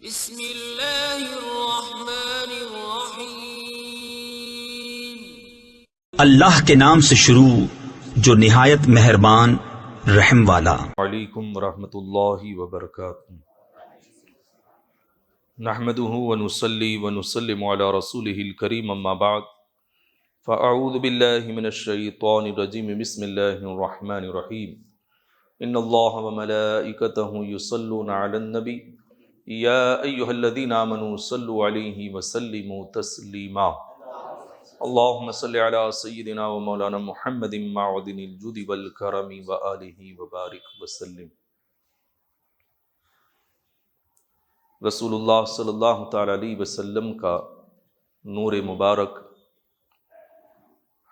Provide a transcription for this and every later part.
بسم اللہ الرحمن الرحیم۔ اللہ کے نام سے شروع جو نہایت مہربان رحم والا۔ علیکم ورحمۃ اللہ وبرکاتہ۔ نحمده ونصلی ونسلم علی رسولہ الکریم، اما بعد فاعوذ باللہ من الشیطان الرجیم، بسم اللہ الرحمن الرحیم۔ ان اللہ وملائکتہ یصلون علی النبی یا ایہا الذین آمنوا صلوا علیہ وسلموا تسلیما۔ اللہم صل علی سیدنا و مولانا محمد معدن الجود والکرم وآلہ وبارک وسلم۔ رسول اللہ صلی اللہ تعالی علیہ وسلم کا نور مبارک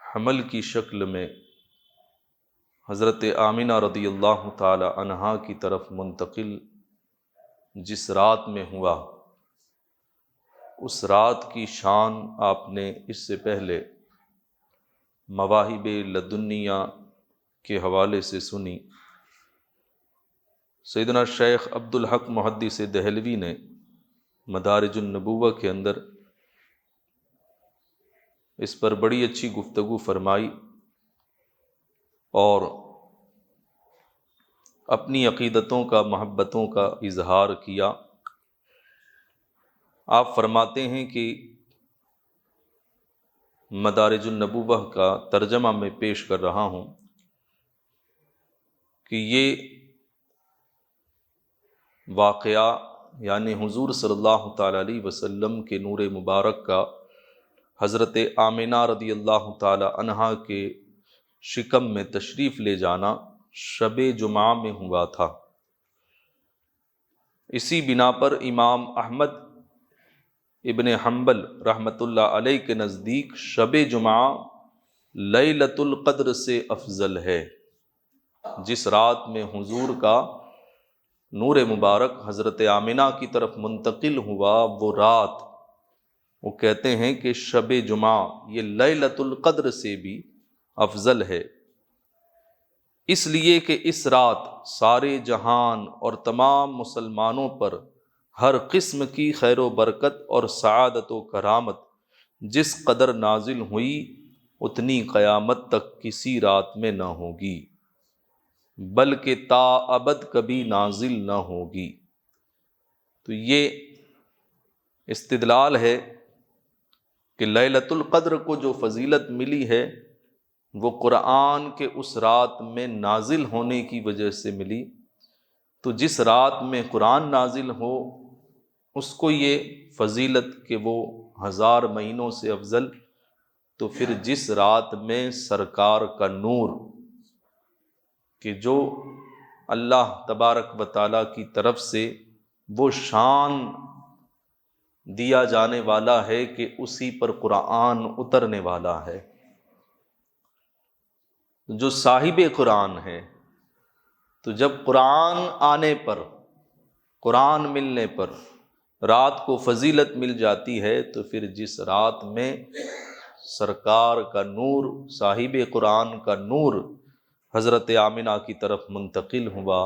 حمل کی شکل میں حضرت آمنہ رضی اللہ تعالی عنہا کی طرف منتقل جس رات میں ہوا، اس رات کی شان آپ نے اس سے پہلے مواہب لدنیہ کے حوالے سے سنی۔ سیدنا شیخ عبدالحق محدث دہلوی نے مدارج النبوہ کے اندر اس پر بڑی اچھی گفتگو فرمائی اور اپنی عقیدتوں کا، محبتوں کا اظہار کیا۔ آپ فرماتے ہیں کہ مدارج النبوہ کا ترجمہ میں پیش کر رہا ہوں کہ یہ واقعہ یعنی حضور صلی اللہ تعالی علیہ وسلم کے نور مبارک کا حضرت آمنہ رضی اللہ تعالی عنہا کے شکم میں تشریف لے جانا شب جمعہ میں ہوا تھا۔ اسی بنا پر امام احمد ابن حنبل رحمۃ اللہ علیہ کے نزدیک شب جمعہ لیلۃ القدر سے افضل ہے۔ جس رات میں حضور کا نور مبارک حضرت آمنہ کی طرف منتقل ہوا، وہ رات وہ کہتے ہیں کہ شب جمعہ یہ لیلۃ القدر سے بھی افضل ہے، اس لیے کہ اس رات سارے جہان اور تمام مسلمانوں پر ہر قسم کی خیر و برکت اور سعادت و کرامت جس قدر نازل ہوئی، اتنی قیامت تک کسی رات میں نہ ہوگی، بلکہ تا ابد کبھی نازل نہ ہوگی۔ تو یہ استدلال ہے کہ لیلۃ القدر کو جو فضیلت ملی ہے وہ قرآن کے اس رات میں نازل ہونے کی وجہ سے ملی۔ تو جس رات میں قرآن نازل ہو اس کو یہ فضیلت کہ وہ 1000 مہینوں سے افضل، تو پھر جس رات میں سرکار کا نور کہ جو اللہ تبارک و تعالیٰ کی طرف سے وہ شان دیا جانے والا ہے کہ اسی پر قرآن اترنے والا ہے، جو صاحب قرآن ہے۔ تو جب قرآن آنے پر، قرآن ملنے پر رات کو فضیلت مل جاتی ہے، تو پھر جس رات میں سرکار کا نور، صاحب قرآن کا نور حضرت آمنہ کی طرف منتقل ہوا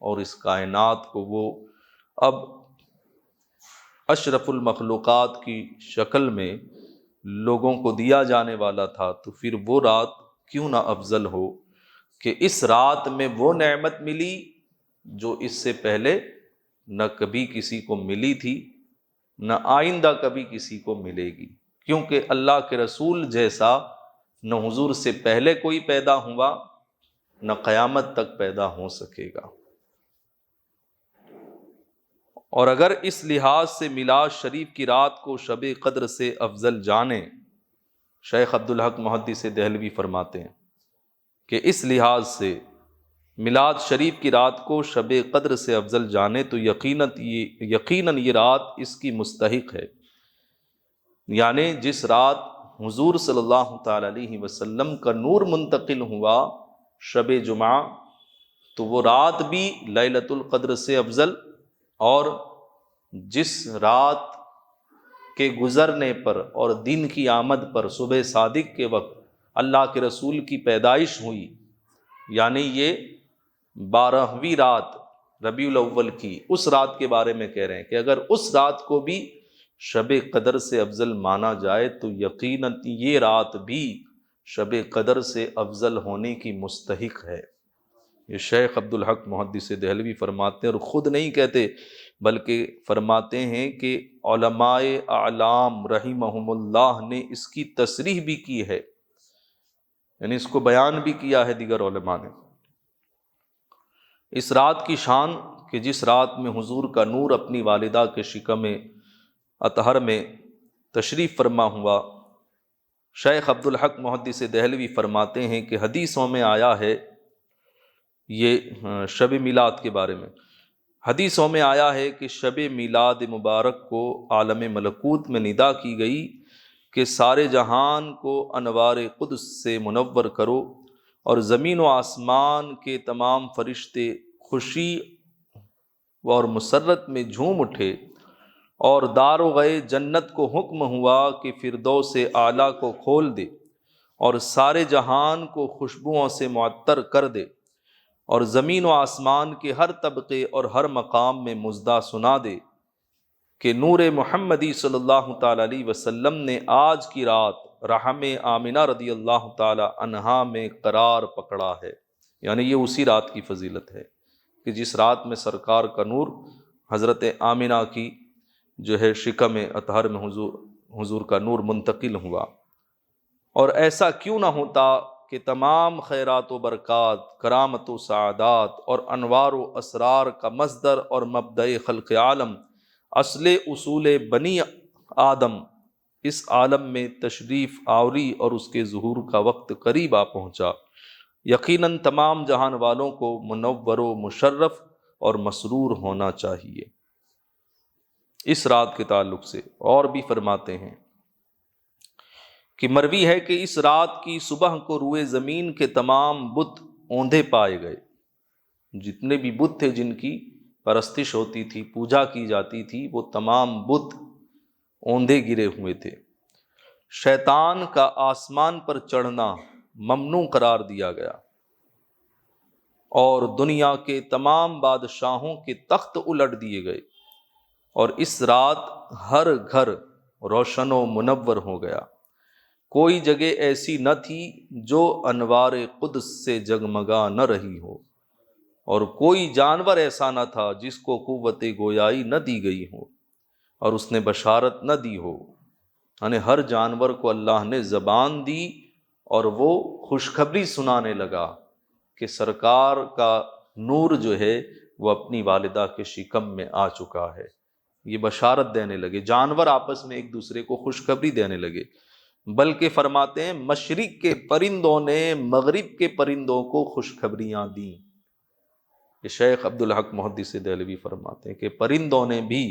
اور اس کائنات کو وہ اب اشرف المخلوقات کی شکل میں لوگوں کو دیا جانے والا تھا، تو پھر وہ رات کیوں نہ افضل ہو کہ اس رات میں وہ نعمت ملی جو اس سے پہلے نہ کبھی کسی کو ملی تھی، نہ آئندہ کبھی کسی کو ملے گی، کیونکہ اللہ کے رسول جیسا نہ حضور سے پہلے کوئی پیدا ہوا، نہ قیامت تک پیدا ہو سکے گا۔ اور اگر اس لحاظ سے میلاد شریف کی رات کو شب قدر سے افضل جانیں، شیخ عبدالحق محدث دہلوی فرماتے ہیں کہ اس لحاظ سے میلاد شریف کی رات کو شب قدر سے افضل جانے تو یقیناً یہ رات اس کی مستحق ہے۔ یعنی جس رات حضور صلی اللہ تعالی علیہ وسلم کا نور منتقل ہوا شب جمعہ، تو وہ رات بھی لیلۃ القدر سے افضل، اور جس رات کے گزرنے پر اور دن کی آمد پر صبح صادق کے وقت اللہ کے رسول کی پیدائش ہوئی، یعنی یہ 12ویں رات ربیع الاول کی اس رات کے بارے میں کہہ رہے ہیں کہ اگر اس رات کو بھی شب قدر سے افضل مانا جائے تو یقیناً یہ رات بھی شب قدر سے افضل ہونے کی مستحق ہے۔ یہ شیخ عبدالحق محدث دہلوی فرماتے ہیں، اور خود نہیں کہتے بلکہ فرماتے ہیں کہ علماء اعلام رحمہم اللہ نے اس کی تصریح بھی کی ہے، یعنی اس کو بیان بھی کیا ہے دیگر علماء نے۔ اس رات کی شان کہ جس رات میں حضور کا نور اپنی والدہ کے شکم اطہر میں تشریف فرما ہوا، شیخ عبدالحق محدث دہلوی فرماتے ہیں کہ حدیثوں میں آیا ہے، یہ شب میلاد کے بارے میں حدیثوں میں آیا ہے کہ شب میلاد مبارک کو عالم ملکوت میں ندا کی گئی کہ سارے جہان کو انوار قدس سے منور کرو، اور زمین و آسمان کے تمام فرشتے خوشی اور مسرت میں جھوم اٹھے، اور دار و غے جنت کو حکم ہوا کہ فردوس اعلیٰ کو کھول دے اور سارے جہان کو خوشبوؤں سے معطر کر دے، اور زمین و آسمان کے ہر طبقے اور ہر مقام میں مژدہ سنا دے کہ نور محمدی صلی اللہ تعالی علیہ وسلم نے آج کی رات رحم آمنہ رضی اللہ تعالی عنہا میں قرار پکڑا ہے۔ یعنی یہ اسی رات کی فضیلت ہے کہ جس رات میں سرکار کا نور حضرت آمنہ کی جو ہے شکم اطہر میں حضور کا نور منتقل ہوا۔ اور ایسا کیوں نہ ہوتا کہ تمام خیرات و برکات، کرامت و سعادات اور انوار و اسرار کا مصدر اور مبدأ خلق عالم، اصل اصول بنی آدم اس عالم میں تشریف آوری اور اس کے ظہور کا وقت قریب آ پہنچا، یقیناً تمام جہان والوں کو منور و مشرف اور مسرور ہونا چاہیے۔ اس رات کے تعلق سے اور بھی فرماتے ہیں کہ مروی ہے کہ اس رات کی صبح کو روئے زمین کے تمام بت اوندھے پائے گئے، جتنے بھی بت تھے جن کی پرستش ہوتی تھی، پوجا کی جاتی تھی، وہ تمام بت اوندھے گرے ہوئے تھے۔ شیطان کا آسمان پر چڑھنا ممنوع قرار دیا گیا، اور دنیا کے تمام بادشاہوں کے تخت الٹ دیے گئے، اور اس رات ہر گھر روشن و منور ہو گیا۔ کوئی جگہ ایسی نہ تھی جو انوار قدس سے جگمگا نہ رہی ہو، اور کوئی جانور ایسا نہ تھا جس کو قوت گویائی نہ دی گئی ہو اور اس نے بشارت نہ دی ہو۔ یعنی ہر جانور کو اللہ نے زبان دی اور وہ خوشخبری سنانے لگا کہ سرکار کا نور جو ہے وہ اپنی والدہ کے شکم میں آ چکا ہے۔ یہ بشارت دینے لگے، جانور آپس میں ایک دوسرے کو خوشخبری دینے لگے، بلکہ فرماتے ہیں مشرق کے پرندوں نے مغرب کے پرندوں کو خوشخبریاں دیں۔ یہ شیخ عبدالحق محدث دہلوی فرماتے ہیں کہ پرندوں نے بھی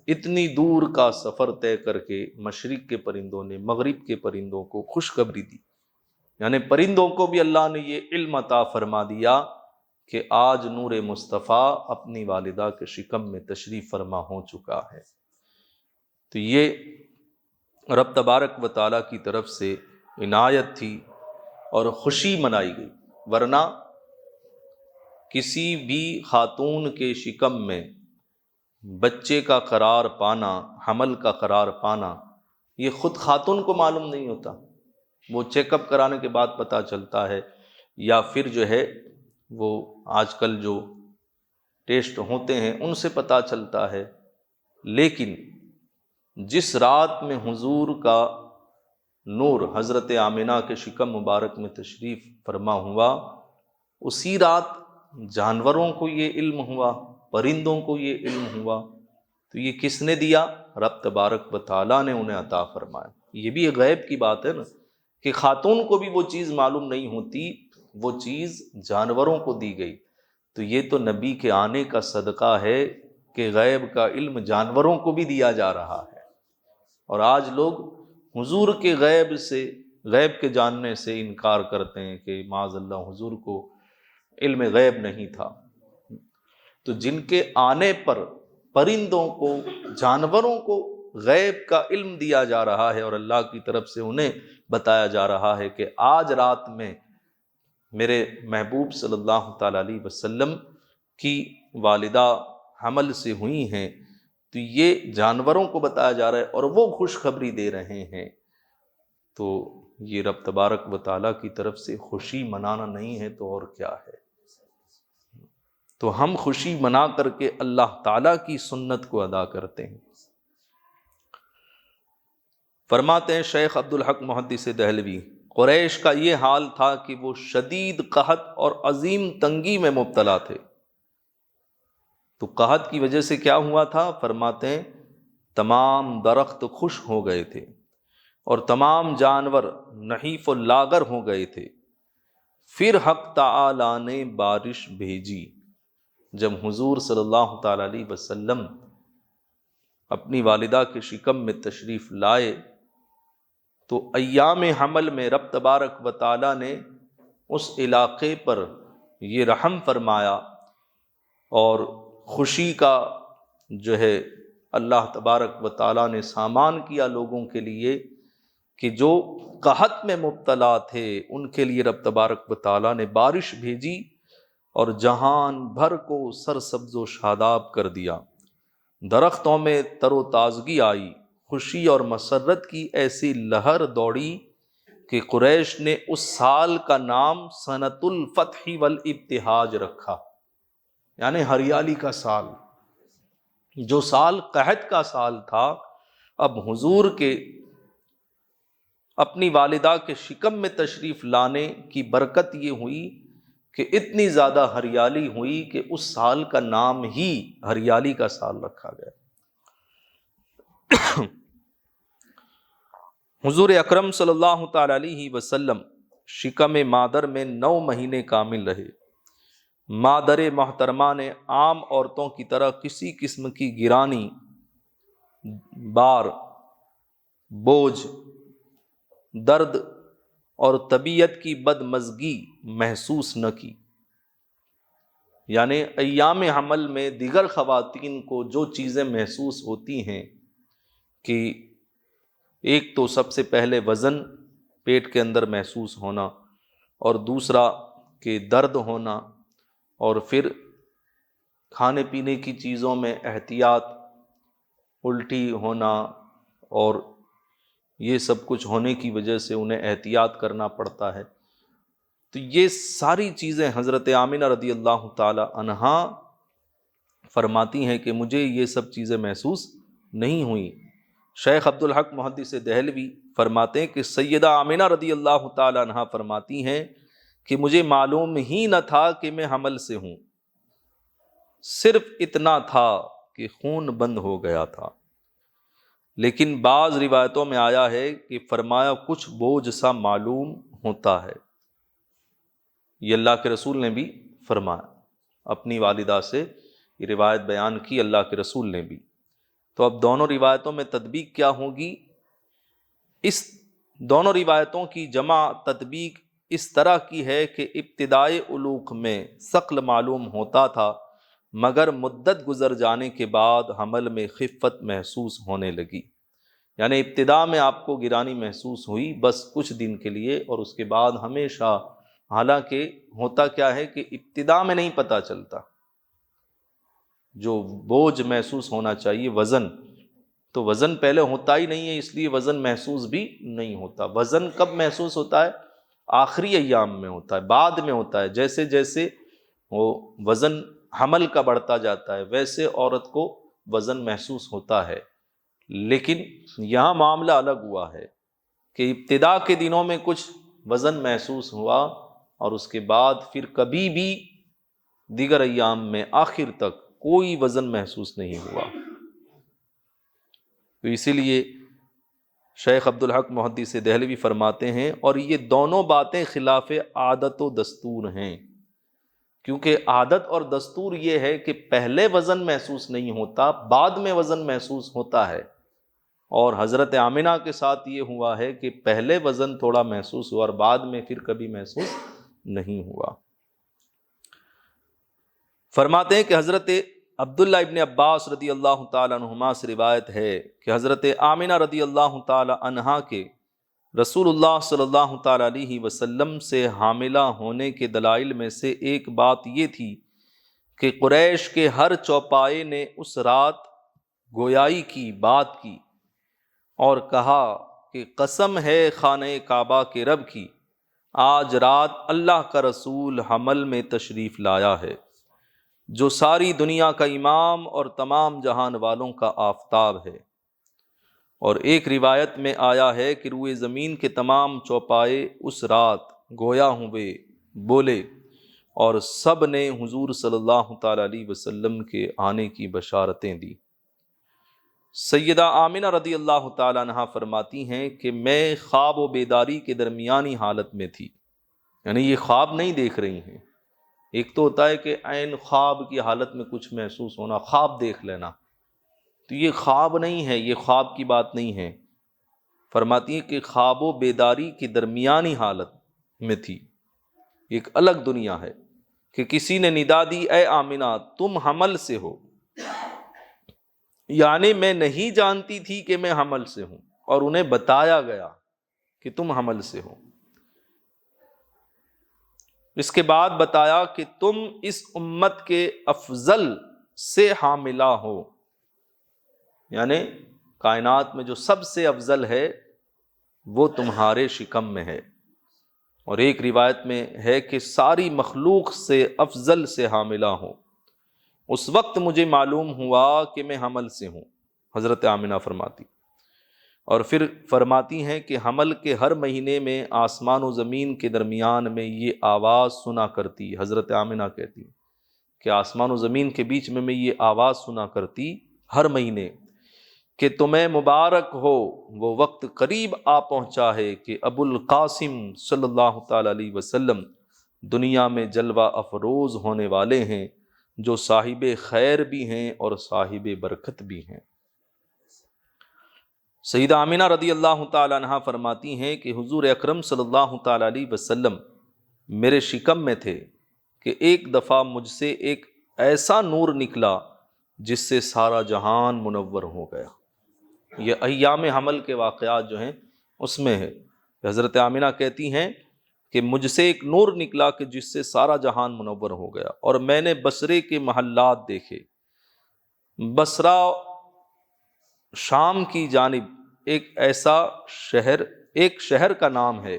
اتنی دور کا سفر طے کر کے مشرق کے پرندوں نے مغرب کے پرندوں کو خوشخبری دی، یعنی پرندوں کو بھی اللہ نے یہ علم عطا فرما دیا کہ آج نور مصطفیٰ اپنی والدہ کے شکم میں تشریف فرما ہو چکا ہے۔ تو یہ رب تبارک و تعالیٰ کی طرف سے عنایت تھی اور خوشی منائی گئی، ورنہ کسی بھی خاتون کے شکم میں بچے کا قرار پانا، حمل کا قرار پانا، یہ خود خاتون کو معلوم نہیں ہوتا، وہ چیک اپ کرانے کے بعد پتہ چلتا ہے، یا پھر جو ہے وہ آج کل جو ٹیسٹ ہوتے ہیں ان سے پتہ چلتا ہے۔ لیکن جس رات میں حضور کا نور حضرت آمنہ کے شکم مبارک میں تشریف فرما ہوا، اسی رات جانوروں کو یہ علم ہوا، پرندوں کو یہ علم ہوا، تو یہ کس نے دیا؟ رب تبارک و تعالیٰ نے انہیں عطا فرمایا۔ یہ بھی ایک غیب کی بات ہے نا، کہ خاتون کو بھی وہ چیز معلوم نہیں ہوتی، وہ چیز جانوروں کو دی گئی۔ تو یہ تو نبی کے آنے کا صدقہ ہے کہ غیب کا علم جانوروں کو بھی دیا جا رہا ہے، اور آج لوگ حضور کے غیب کے جاننے سے انکار کرتے ہیں کہ معاذ اللہ حضور کو علم غیب نہیں تھا۔ تو جن کے آنے پر پرندوں کو، جانوروں کو غیب کا علم دیا جا رہا ہے، اور اللہ کی طرف سے انہیں بتایا جا رہا ہے کہ آج رات میں میرے محبوب صلی اللہ تعالیٰ علیہ وسلم کی والدہ حمل سے ہوئی ہیں، تو یہ جانوروں کو بتایا جا رہا ہے اور وہ خوشخبری دے رہے ہیں، تو یہ رب تبارک و تعالیٰ کی طرف سے خوشی منانا نہیں ہے تو اور کیا ہے؟ تو ہم خوشی منا کر کے اللہ تعالیٰ کی سنت کو ادا کرتے ہیں۔ فرماتے ہیں شیخ عبدالحق محدث دہلوی، قریش کا یہ حال تھا کہ وہ شدید قحط اور عظیم تنگی میں مبتلا تھے۔ تو قحط کی وجہ سے کیا ہوا تھا؟ فرماتے ہیں تمام درخت خشک ہو گئے تھے اور تمام جانور نحیف و لاغر ہو گئے تھے۔ پھر حق تعالی نے بارش بھیجی۔ جب حضور صلی اللہ تعالی علیہ وسلم اپنی والدہ کے شکم میں تشریف لائے تو ایام حمل میں رب تبارک و تعالی نے اس علاقے پر یہ رحم فرمایا اور خوشی کا جو ہے اللہ تبارک و تعالی نے سامان کیا لوگوں کے لیے کہ جو قحط میں مبتلا تھے ان کے لیے رب تبارک و تعالی نے بارش بھیجی اور جہان بھر کو سرسبز و شاداب کر دیا۔ درختوں میں تر و تازگی آئی، خوشی اور مسرت کی ایسی لہر دوڑی کہ قریش نے اس سال کا نام سنۃ الفتح والابتہاج رکھا، یعنی ہریالی کا سال۔ جو سال قحط کا سال تھا، اب حضور کے اپنی والدہ کے شکم میں تشریف لانے کی برکت یہ ہوئی کہ اتنی زیادہ ہریالی ہوئی کہ اس سال کا نام ہی ہریالی کا سال رکھا گیا۔ حضور اکرم صلی اللہ تعالی علیہ وسلم شکم مادر میں 9 مہینے کامل رہے۔ مادر محترمہ نے عام عورتوں کی طرح کسی قسم کی گرانی، بار، بوجھ، درد اور طبیعت کی بدمزگی محسوس نہ کی۔ یعنی ایام حمل میں دیگر خواتین کو جو چیزیں محسوس ہوتی ہیں کہ ایک تو سب سے پہلے وزن پیٹ کے اندر محسوس ہونا، اور دوسرا کہ درد ہونا، اور پھر کھانے پینے کی چیزوں میں احتیاط، الٹی ہونا، اور یہ سب کچھ ہونے کی وجہ سے انہیں احتیاط کرنا پڑتا ہے۔ تو یہ ساری چیزیں حضرت آمنہ رضی اللہ تعالی عنہا فرماتی ہیں کہ مجھے یہ سب چیزیں محسوس نہیں ہوئیں۔ شیخ عبدالحق محدث دہلوی فرماتے ہیں کہ سیدہ آمنہ رضی اللہ تعالی عنہا فرماتی ہیں کہ مجھے معلوم ہی نہ تھا کہ میں حمل سے ہوں، صرف اتنا تھا کہ خون بند ہو گیا تھا۔ لیکن بعض روایتوں میں آیا ہے کہ فرمایا کچھ بوجھ سا معلوم ہوتا ہے۔ یہ اللہ کے رسول نے بھی فرمایا، اپنی والدہ سے یہ روایت بیان کی اللہ کے رسول نے بھی۔ تو اب دونوں روایتوں میں تطبیق کیا ہوگی؟ اس دونوں روایتوں کی جمع تطبیق اس طرح کی ہے کہ ابتدائے علوق میں ثقل معلوم ہوتا تھا، مگر مدت گزر جانے کے بعد حمل میں خفت محسوس ہونے لگی۔ یعنی ابتدا میں آپ کو گرانی محسوس ہوئی بس کچھ دن کے لیے، اور اس کے بعد ہمیشہ، حالانکہ ہوتا کیا ہے کہ ابتدا میں نہیں پتہ چلتا، جو بوجھ محسوس ہونا چاہیے وزن، تو وزن پہلے ہوتا ہی نہیں ہے، اس لیے وزن محسوس بھی نہیں ہوتا۔ وزن کب محسوس ہوتا ہے؟ آخری ایام میں ہوتا ہے، بعد میں ہوتا ہے۔ جیسے جیسے وہ وزن حمل کا بڑھتا جاتا ہے ویسے عورت کو وزن محسوس ہوتا ہے، لیکن یہاں معاملہ الگ ہوا ہے کہ ابتدا کے دنوں میں کچھ وزن محسوس ہوا اور اس کے بعد پھر کبھی بھی دیگر ایام میں آخر تک کوئی وزن محسوس نہیں ہوا۔ تو اسی لیے شیخ عبدالحق محدث دہلوی فرماتے ہیں، اور یہ دونوں باتیں خلاف عادت و دستور ہیں، کیونکہ عادت اور دستور یہ ہے کہ پہلے وزن محسوس نہیں ہوتا، بعد میں وزن محسوس ہوتا ہے، اور حضرت آمنہ کے ساتھ یہ ہوا ہے کہ پہلے وزن تھوڑا محسوس ہوا اور بعد میں پھر کبھی محسوس نہیں ہوا۔ فرماتے ہیں کہ حضرت عبداللہ ابن عباس رضی اللہ تعالیٰ عنہما سے روایت ہے کہ حضرت آمنہ رضی اللہ تعالیٰ عنہا کے رسول اللہ صلی اللہ تعالیٰ علیہ وسلم سے حاملہ ہونے کے دلائل میں سے ایک بات یہ تھی کہ قریش کے ہر چوپائے نے اس رات گویائی کی، بات کی اور کہا کہ قسم ہے خانہ کعبہ کے رب کی، آج رات اللہ کا رسول حمل میں تشریف لایا ہے، جو ساری دنیا کا امام اور تمام جہان والوں کا آفتاب ہے۔ اور ایک روایت میں آیا ہے کہ روئے زمین کے تمام چوپائے اس رات گویا ہوئے، بولے، اور سب نے حضور صلی اللہ تعالی علیہ وسلم کے آنے کی بشارتیں دی۔ سیدہ آمنہ رضی اللہ تعالیٰ عنہا فرماتی ہیں کہ میں خواب و بیداری کے درمیانی حالت میں تھی، یعنی یہ خواب نہیں دیکھ رہی ہیں۔ ایک تو ہوتا ہے کہ عین خواب کی حالت میں کچھ محسوس ہونا، خواب دیکھ لینا، تو یہ خواب نہیں ہے، یہ خواب کی بات نہیں ہے۔ فرماتی ہیں کہ خواب و بیداری کی درمیانی حالت میں تھی، ایک الگ دنیا ہے کہ کسی نے ندا دی، اے آمنہ تم حمل سے ہو، یعنی میں نہیں جانتی تھی کہ میں حمل سے ہوں، اور انہیں بتایا گیا کہ تم حمل سے ہو۔ اس کے بعد بتایا کہ تم اس امت کے افضل سے حاملہ ہو، یعنی کائنات میں جو سب سے افضل ہے وہ تمہارے شکم میں ہے۔ اور ایک روایت میں ہے کہ ساری مخلوق سے افضل سے حاملہ ہو۔ اس وقت مجھے معلوم ہوا کہ میں حمل سے ہوں، حضرت آمنہ فرماتی۔ اور پھر فرماتی ہیں کہ حمل کے ہر مہینے میں آسمان و زمین کے درمیان میں یہ آواز سنا کرتی، حضرت آمنہ کہتی کہ آسمان و زمین کے بیچ میں یہ آواز سنا کرتی ہر مہینے کہ تمہیں مبارک ہو، وہ وقت قریب آ پہنچا ہے کہ ابو القاسم صلی اللہ تعالی علیہ وسلم دنیا میں جلوہ افروز ہونے والے ہیں، جو صاحب خیر بھی ہیں اور صاحب برکت بھی ہیں۔ سیدہ آمنہ رضی اللہ تعالی عنہا فرماتی ہیں کہ حضور اکرم صلی اللہ تعالی علیہ وسلم میرے شکم میں تھے کہ ایک دفعہ مجھ سے ایک ایسا نور نکلا جس سے سارا جہان منور ہو گیا۔ یہ ایام حمل کے واقعات جو ہیں اس میں ہے۔ حضرت آمنہ کہتی ہیں کہ مجھ سے ایک نور نکلا کہ جس سے سارا جہان منور ہو گیا، اور میں نے بصرے کے محلات دیکھے۔ بصرہ شام کی جانب ایک شہر کا نام ہے،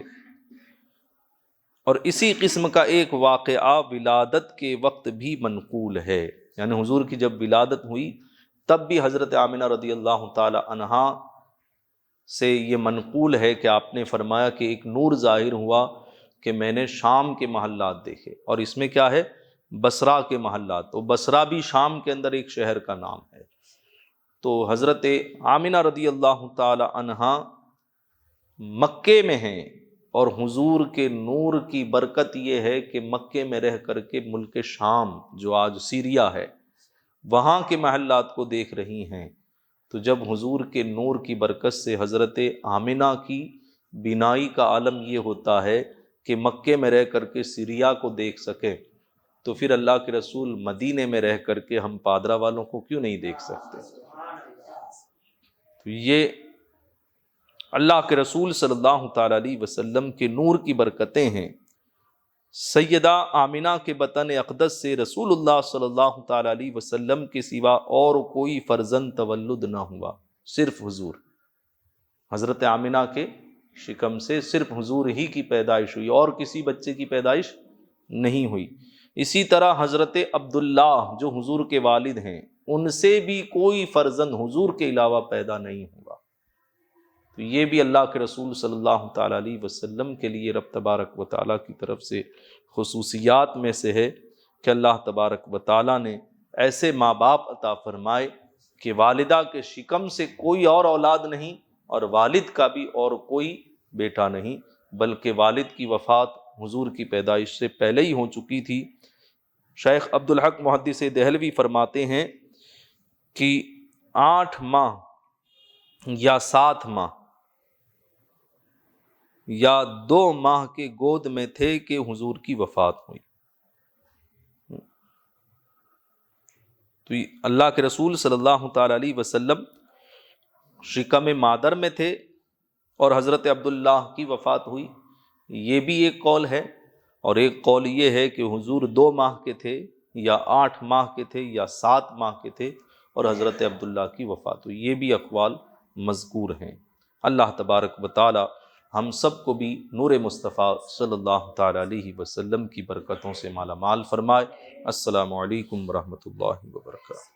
اور اسی قسم کا ایک واقعہ ولادت کے وقت بھی منقول ہے، یعنی حضور کی جب ولادت ہوئی تب بھی حضرت آمنہ رضی اللہ تعالی عنہا سے یہ منقول ہے کہ آپ نے فرمایا کہ ایک نور ظاہر ہوا کہ میں نے شام کے محلات دیکھے، اور اس میں کیا ہے؟ بصرہ کے محلات۔ تو بصرہ بھی شام کے اندر ایک شہر کا نام ہے۔ تو حضرت آمنہ رضی اللہ تعالی عنہا مکے میں ہیں، اور حضور کے نور کی برکت یہ ہے کہ مکے میں رہ کر کے ملک شام جو آج سیریا ہے وہاں کے محلات کو دیکھ رہی ہیں۔ تو جب حضور کے نور کی برکت سے حضرت آمنہ کی بینائی کا عالم یہ ہوتا ہے کہ مکے میں رہ کر کے سیریا کو دیکھ سکیں، تو پھر اللہ کے رسول مدینے میں رہ کر کے ہم پادرا والوں کو کیوں نہیں دیکھ سکتے؟ تو یہ اللہ کے رسول صلی اللہ تعالی علیہ وسلم کے نور کی برکتیں ہیں۔ سیدہ آمنہ کے بطن اقدس سے رسول اللہ صلی اللہ تعالی علیہ وسلم کے سوا اور کوئی فرزند تولد نہ ہوا، صرف حضور۔ حضرت آمنہ کے شکم سے صرف حضور ہی کی پیدائش ہوئی، اور کسی بچے کی پیدائش نہیں ہوئی۔ اسی طرح حضرت عبداللہ جو حضور کے والد ہیں، ان سے بھی کوئی فرزند حضور کے علاوہ پیدا نہیں ہوا۔ تو یہ بھی اللہ کے رسول صلی اللہ تعالی علیہ وسلم کے لیے رب تبارک و تعالیٰ کی طرف سے خصوصیات میں سے ہے کہ اللہ تبارک و تعالیٰ نے ایسے ماں باپ عطا فرمائے کہ والدہ کے شکم سے کوئی اور اولاد نہیں، اور والد کا بھی اور کوئی بیٹا نہیں، بلکہ والد کی وفات حضور کی پیدائش سے پہلے ہی ہو چکی تھی۔ شیخ عبدالحق محدث دہلوی فرماتے ہیں کہ 8 ماہ یا 7 ماہ یا 2 ماہ کے گود میں تھے کہ حضور کی وفات ہوئی۔ تو اللہ کے رسول صلی اللہ تعالی علیہ وسلم شکم مادر میں تھے اور حضرت عبداللہ کی وفات ہوئی، یہ بھی ایک قول ہے۔ اور ایک قول یہ ہے کہ حضور 2 ماہ کے تھے یا 8 ماہ کے تھے یا 7 ماہ کے تھے اور حضرت عبداللہ کی وفات ہوئی، یہ بھی اقوال مذکور ہیں۔ اللہ تبارک و تعالی ہم سب کو بھی نور مصطفیٰ صلی اللہ تعالی علیہ وسلم کی برکتوں سے مالا مال فرمائے۔ السلام علیکم ورحمۃ اللہ وبرکاتہ۔